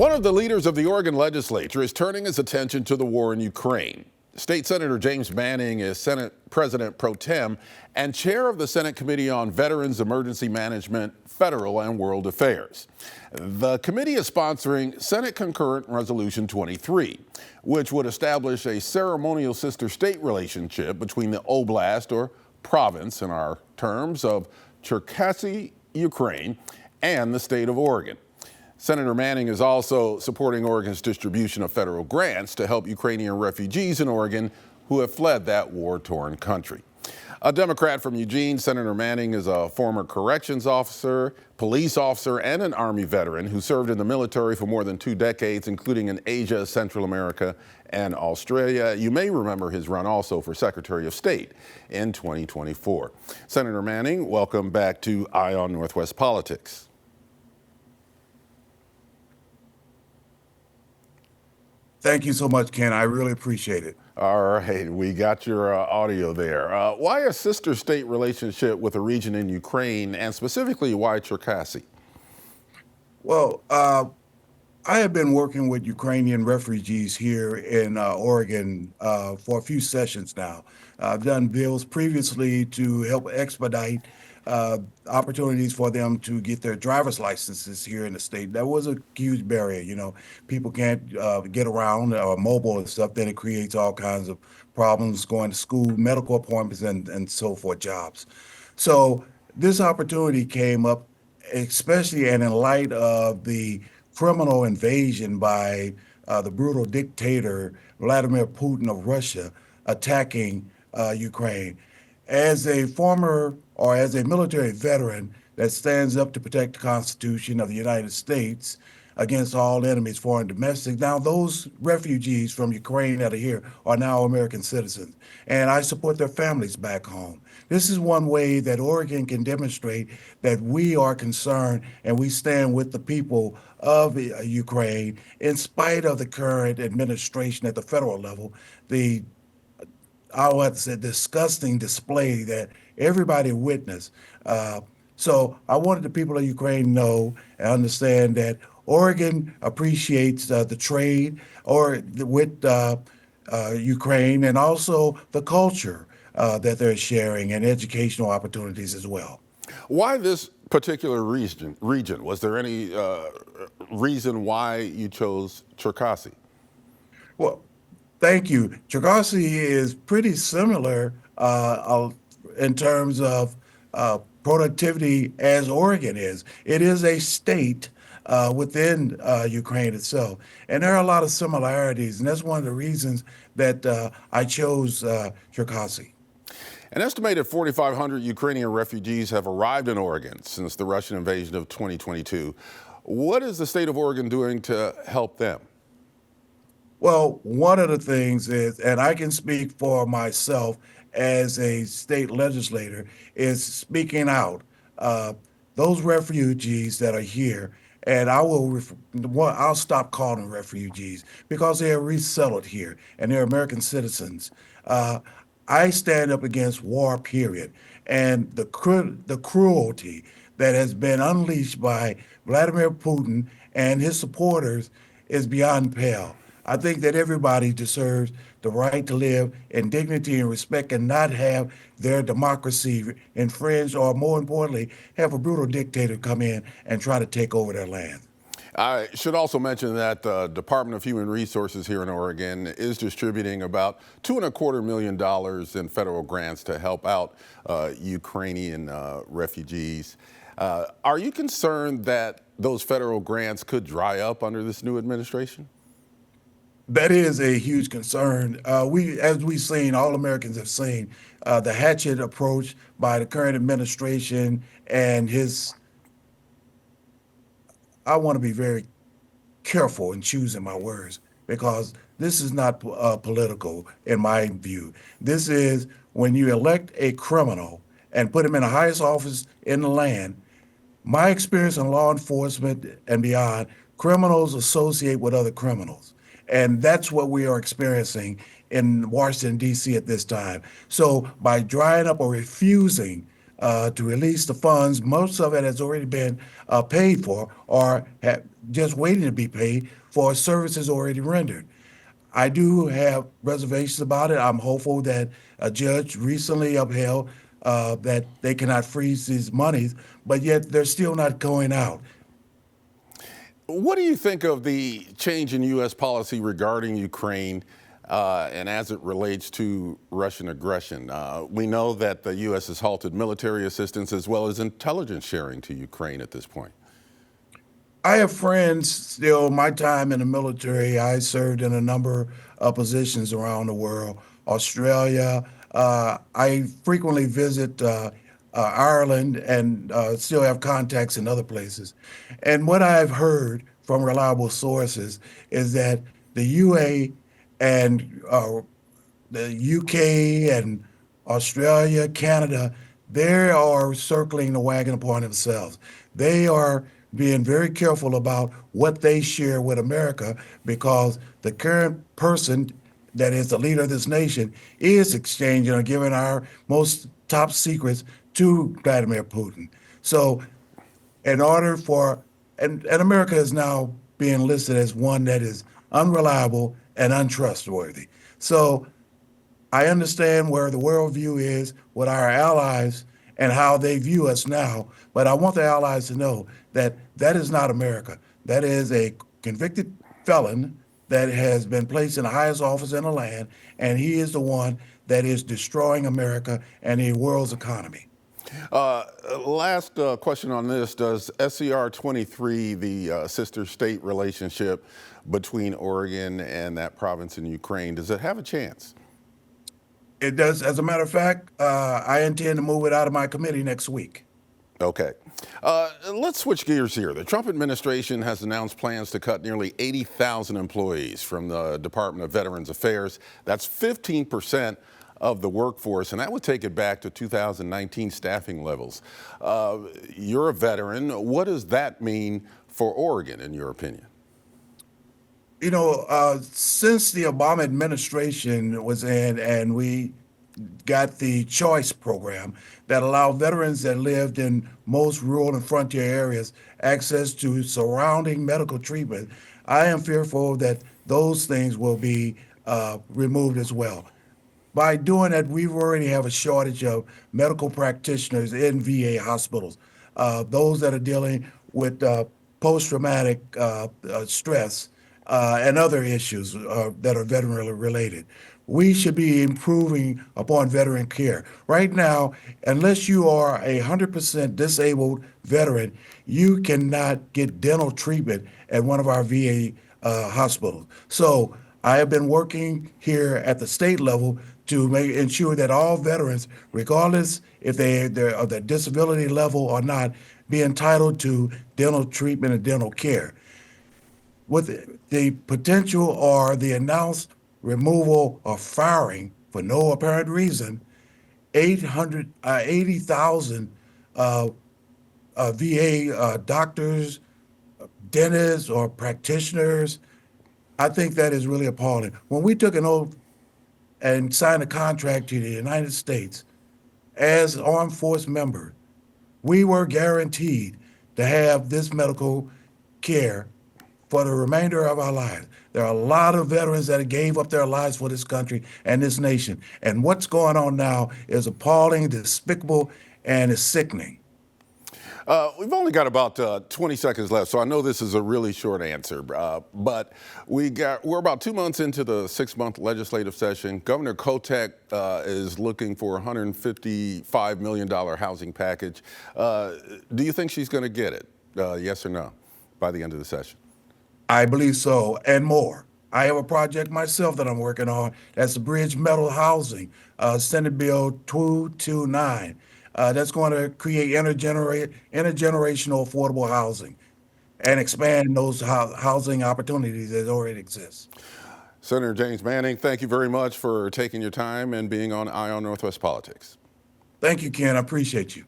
One of the leaders of the Oregon legislature is turning his attention to the war in Ukraine. State Senator James Manning is Senate President pro tem and chair of the Senate Committee on Veterans Emergency Management, Federal and World Affairs. The committee is sponsoring Senate Concurrent Resolution 23, which would establish a ceremonial sister-state relationship between the oblast, or province in our terms, of Cherkasy, Ukraine, and the state of Oregon. Senator Manning is also supporting Oregon's distribution of federal grants to help Ukrainian refugees in Oregon who have fled that war-torn country. A Democrat from Eugene, Senator Manning is a former corrections officer, police officer, and an Army veteran who served in the military for more than 2 decades, including in Asia, Central America, and Australia. You may remember his run also for Secretary of State in 2024. Senator Manning, welcome back to Eye on Northwest Politics. Thank you so much, Ken. I really appreciate it. All right, we got your audio there. Why a sister state relationship with a region in Ukraine, and specifically why Cherkasy? Well, I have been working with Ukrainian refugees here in Oregon for a few sessions now. I've done bills previously to help expedite opportunities for them to get their driver's licenses here in the state. That was a huge barrier. You know, people can't get around or mobile and stuff. Then it creates all kinds of problems going to school, medical appointments, and so forth, jobs. So this opportunity came up, especially and in light of the criminal invasion by the brutal dictator Vladimir Putin of Russia attacking Ukraine. As a former or as a military veteran that stands up to protect the Constitution of the United States against all enemies, foreign and domestic, now those refugees from Ukraine that are here are now American citizens, and I support their families back home. This is one way that Oregon can demonstrate that we are concerned and we stand with the people of Ukraine in spite of the current administration at the federal level. I would say disgusting display that everybody witnessed. So I wanted the people of Ukraine know and understand that Oregon appreciates the trade with Ukraine, and also the culture that they're sharing, and educational opportunities as well. Why this particular region? Was there any reason why you chose Cherkasy? Well, thank you. Cherkasy is pretty similar in terms of productivity as Oregon is. It is a state within Ukraine itself. And there are a lot of similarities, and that's one of the reasons that I chose Cherkasy. An estimated 4,500 Ukrainian refugees have arrived in Oregon since the Russian invasion of 2022. What is the state of Oregon doing to help them? Well, one of the things is, and I can speak for myself as a state legislator, is speaking out. Those refugees that are here, and I'll stop calling them refugees because they are resettled here and they're American citizens. I stand up against war, period, and the cruelty that has been unleashed by Vladimir Putin and his supporters is beyond pale. I think that everybody deserves the right to live in dignity and respect and not have their democracy infringed, or more importantly, have a brutal dictator come in and try to take over their land. I should also mention that the Department of Human Resources here in Oregon is distributing about $2.25 million in federal grants to help out Ukrainian refugees. Are you concerned that those federal grants could dry up under this new administration? That is a huge concern. As we've seen, all Americans have seen the hatchet approach by the current administration and I want to be very careful in choosing my words, because this is not political in my view. This is when you elect a criminal and put him in the highest office in the land. My experience in law enforcement and beyond, criminals associate with other criminals. And that's what we are experiencing in Washington, D.C. at this time. So by drying up or refusing to release the funds, most of it has already been paid for or just waiting to be paid for services already rendered. I do have reservations about it. I'm hopeful that a judge recently upheld that they cannot freeze these monies, but yet they're still not going out. What do you think of the change in U.S. policy regarding Ukraine and as it relates to Russian aggression? We know that the U.S. has halted military assistance as well as intelligence sharing to Ukraine at this point. I have friends still. My time in the military, I served in a number of positions around the world. Australia. I frequently visit Ireland and still have contacts in other places. And what I've heard from reliable sources is that the UA and the UK and Australia, Canada, they are circling the wagon upon themselves. They are being very careful about what they share with America because the current person that is the leader of this nation is exchanging or giving our most top secrets to Vladimir Putin. So, in order for, and America is now being listed as one that is unreliable and untrustworthy. So, I understand where the worldview is with our allies and how they view us now, but I want the allies to know that that is not America. That is a convicted felon that has been placed in the highest office in the land, and he is the one that is destroying America and the world's economy. Last question on this. Does SCR 23, the sister state relationship between Oregon and that province in Ukraine, does it have a chance? It does. As a matter of fact, I intend to move it out of my committee next week. Okay. Let's switch gears here. The Trump administration has announced plans to cut nearly 80,000 employees from the Department of Veterans Affairs. That's 15% of the workforce, and that would take it back to 2019 staffing levels. You're a veteran. What does that mean for Oregon, in your opinion? You know, since the Obama administration was in and we got the choice program that allowed veterans that lived in most rural and frontier areas access to surrounding medical treatment, I am fearful that those things will be removed as well. By doing that, we already have a shortage of medical practitioners in VA hospitals, those that are dealing with post-traumatic stress and other issues that are veteran related. We should be improving upon veteran care. Right now, unless you are 100% disabled veteran, you cannot get dental treatment at one of our VA hospitals. So I have been working here at the state level to ensure that all veterans, regardless if they're of their disability level or not, be entitled to dental treatment and dental care. With the potential or the announced removal or firing for no apparent reason, 80,000 VA doctors, dentists, or practitioners, I think that is really appalling. When we took an oath and signed a contract to the United States as armed force member, we were guaranteed to have this medical care for the remainder of our lives. There are a lot of veterans that gave up their lives for this country and this nation. And what's going on now is appalling, despicable, and is sickening. We've only got about 20 seconds left, so I know this is a really short answer, but we're about 2 months into the 6-month legislative session. Governor Kotek is looking for a $155 million housing package. Do you think she's going to get it, yes or no, by the end of the session? I believe so, and more. I have a project myself that I'm working on. That's the Bridge Metal Housing, Senate Bill 229. That's going to create intergenerational affordable housing and expand those housing opportunities that already exist. Senator James Manning, thank you very much for taking your time and being on Eye on Northwest Politics. Thank you, Ken. I appreciate you.